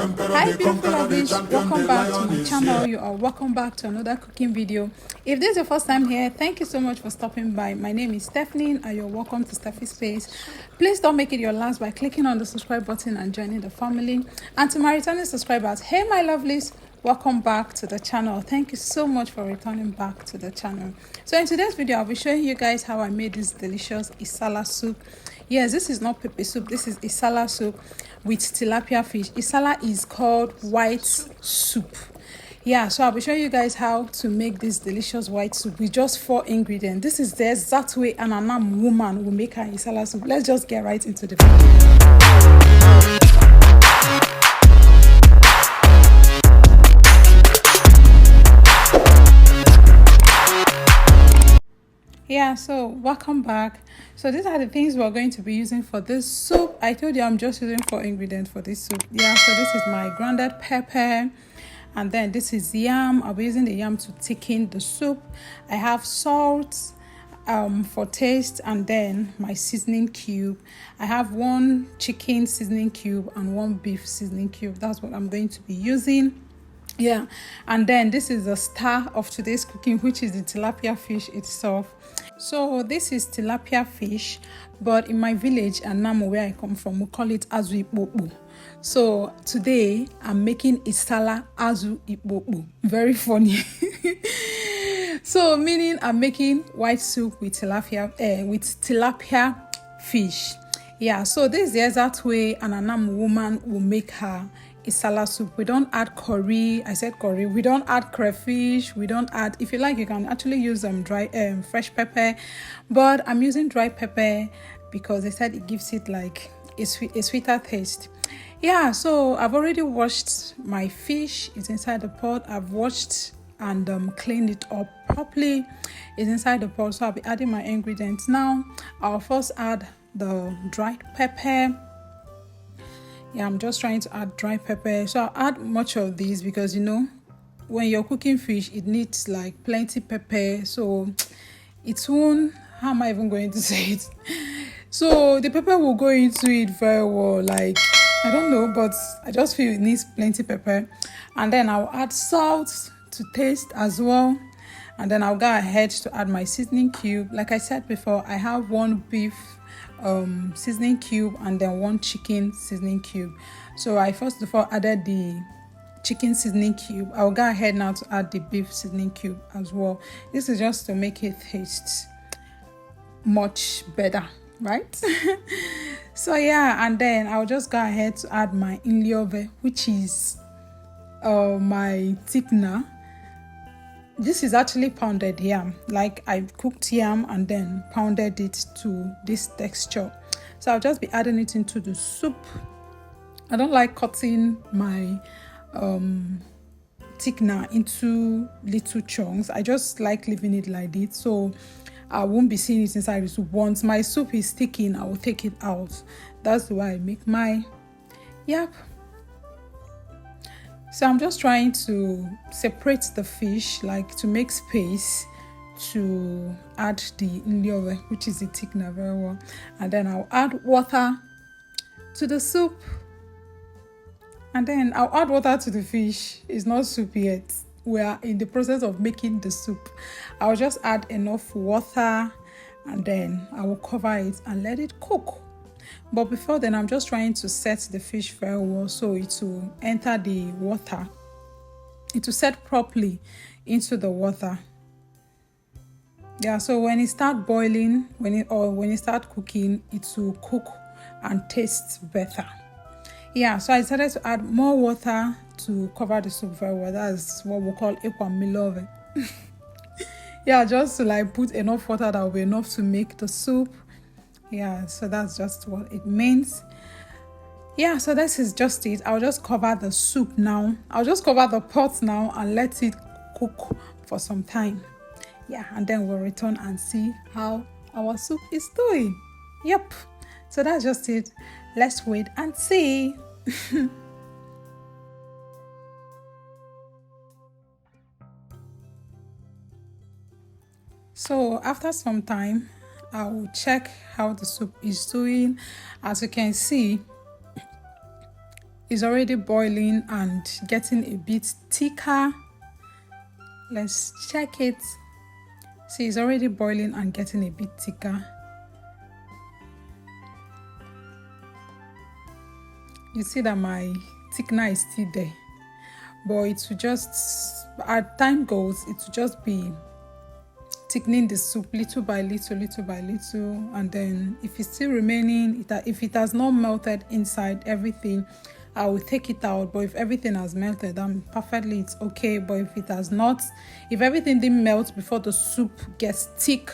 Hi beautiful lovelies, welcome back to my channel. You are welcome back to another cooking video. If this is your first time here, thank you so much for stopping by. My name is Stephanie and you're welcome to Steffi's Space. Please don't make it your last by clicking on the subscribe button and joining the family. And to my returning subscribers, hey my lovelies, welcome back to the channel. Thank you so much for returning back to the channel. So in today's video, I'll be showing you guys how I made this delicious Nsalasoup. Yes, this is not pepper soup, this is Nsalasoup with tilapia fish. Nsala is called white soup. Yeah, so I'll be showing you guys how to make this delicious white soup with just 4 ingredients. This is the exact way an Anam woman will make her Nsalasoup. Let's just get right into the video. Yeah, so welcome back. So these are the things we're going to be using for this soup. I told you I'm just using 4 ingredients for this soup. Yeah, so this is my grounded pepper, and then this is yam. I'll be using the yam to thicken the soup. I have salt for taste, and then my seasoning cube. I have 1 chicken seasoning cube and 1 beef seasoning cube. That's what I'm going to be using. Yeah, and then this is the star of today's cooking, which is the tilapia fish itself. So this is tilapia fish, but in my village Anam, where I come from, we call it azu ikpokpo. So today I'm making Nsala azu ikpokpo. Very funny. So meaning I'm making white soup with tilapia fish. Yeah, so this is the exact way an Anam woman will make her Nsalasoup. We don't add curry. I said curry. We don't add crayfish. We don't add, if you like, you can actually use dry fresh pepper, but I'm using dry pepper because they said it gives it like a sweeter taste. Yeah, so I've already washed my fish. It's inside the pot. I've washed and cleaned it up properly. It's inside the pot, so I'll be adding my ingredients now. I'll first add the dried pepper. Yeah, I'm just trying to add dry pepper. So I'll add much of these because, you know, when you're cooking fish, it needs like plenty pepper. So it won't, how am I even going to say it? So the pepper will go into it very well. Like, I don't know, but I just feel it needs plenty pepper. And then I'll add salt to taste as well. And then I'll go ahead to add my seasoning cube. Like I said before, I have 1 beef seasoning cube and then 1 chicken seasoning cube. So I first of all added the chicken seasoning cube. I'll go ahead now to add the beef seasoning cube as well. This is just to make it taste much better, right? So yeah, and then I'll just go ahead to add my inliove, which is my thickener. This is actually pounded yam. Like I cooked yam and then pounded it to this texture. So I'll just be adding it into the soup. I don't like cutting my thickener into little chunks. I just like leaving it like this, so I won't be seeing it inside the soup. Once my soup is thickened, I will take it out. That's the way I make my yap. So I'm just trying to separate the fish, like to make space to add the inliove, which is the thickener, very well. And then I'll add water to the soup. And then I'll add water to the fish. It's not soup yet. We are in the process of making the soup. I'll just add enough water and then I will cover it and let it cook. But before then, I'm just trying to set the fish very well so it will enter the water. It will set properly into the water. Yeah, so when it starts boiling, when it starts cooking, it will cook and taste better. Yeah, so I decided to add more water to cover the soup very well. That's what we call equamilove. Yeah, just to like put enough water that will be enough to make the soup. Yeah, so that's just what it means. Yeah, so this is just it. I'll just cover the soup now. I'll just cover the pot now and let it cook for some time. Yeah, and then we'll return and see how our soup is doing. Yep, so that's just it. Let's wait and see. So after some time, I will check how the soup is doing. As you can see, is already boiling and getting a bit thicker. Let's check it. See, it's already boiling and getting a bit thicker. You see that my thickener is still there, but it will just, as time goes, it will just be thickening the soup little by little, and then if it's still remaining, if it has not melted inside everything, I will take it out. But if everything has melted, then perfectly it's okay. But if it has not, if everything didn't melt before the soup gets thick,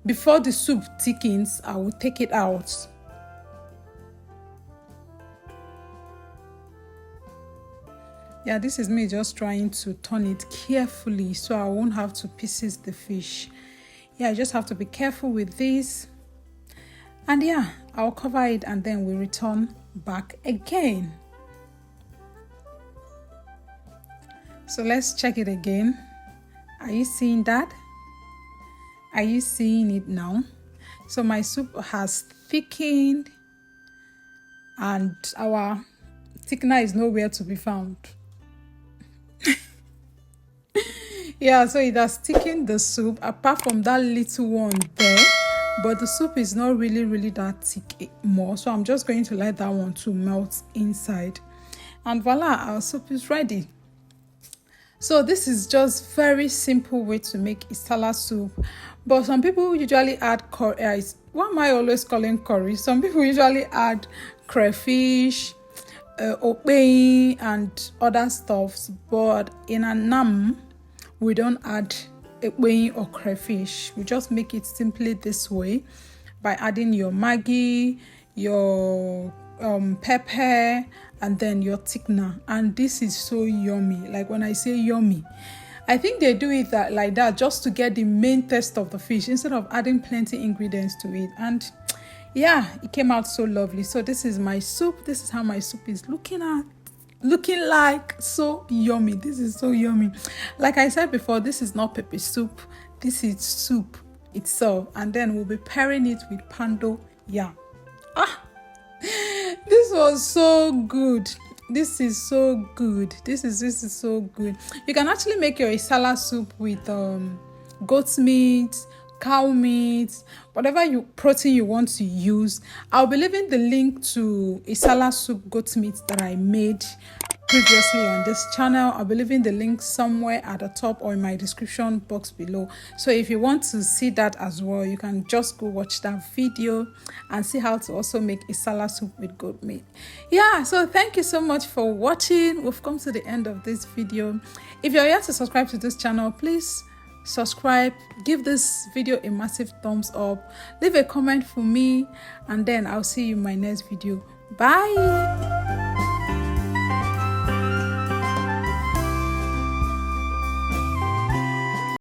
before the soup thickens, I will take it out. Yeah, this is me just trying to turn it carefully so I won't have to pieces the fish. Yeah, I just have to be careful with this. And yeah, I'll cover it and then we return back again. So let's check it again. Are you seeing that? Are you seeing it now? So my soup has thickened and our thickener is nowhere to be found. Yeah, so it has thickened the soup apart from that little one there, but the soup is not really that thick more, so I'm just going to let that one to melt inside, and voila, our soup is ready. So this is just very simple way to make Nsala soup, but some people usually add curry. What am I always calling curry? Some people usually add crayfish, OFE and other stuffs, but in Anam we don't add OFE or crayfish. We just make it simply this way by adding your Maggi, your pepper, and then your thickener, and this is so yummy. Like when I say yummy, I think they do it like that just to get the main taste of the fish instead of adding plenty ingredients to it. And yeah, it came out so lovely. So this is my soup. This is how my soup is looking like. So yummy. This is so yummy. Like I said before, this is not pepper soup. This is soup itself, and then we'll be pairing it with pando yam. This was so good. This is so good. This is so good. You can actually make your Nsala soup with goat meat, cow meat, whatever protein you want to use. I'll be leaving the link to Nsalasoup goat meat that I made previously on this channel. I'll be leaving the link somewhere at the top or in my description box below. So if you want to see that as well, you can just go watch that video and see how to also make Nsalasoup with goat meat. Yeah, so thank you so much for watching. We've come to the end of this video. If you're yet to subscribe to this channel, please subscribe, give this video a massive thumbs up, leave a comment for me, and then I'll see you in my next video. Bye.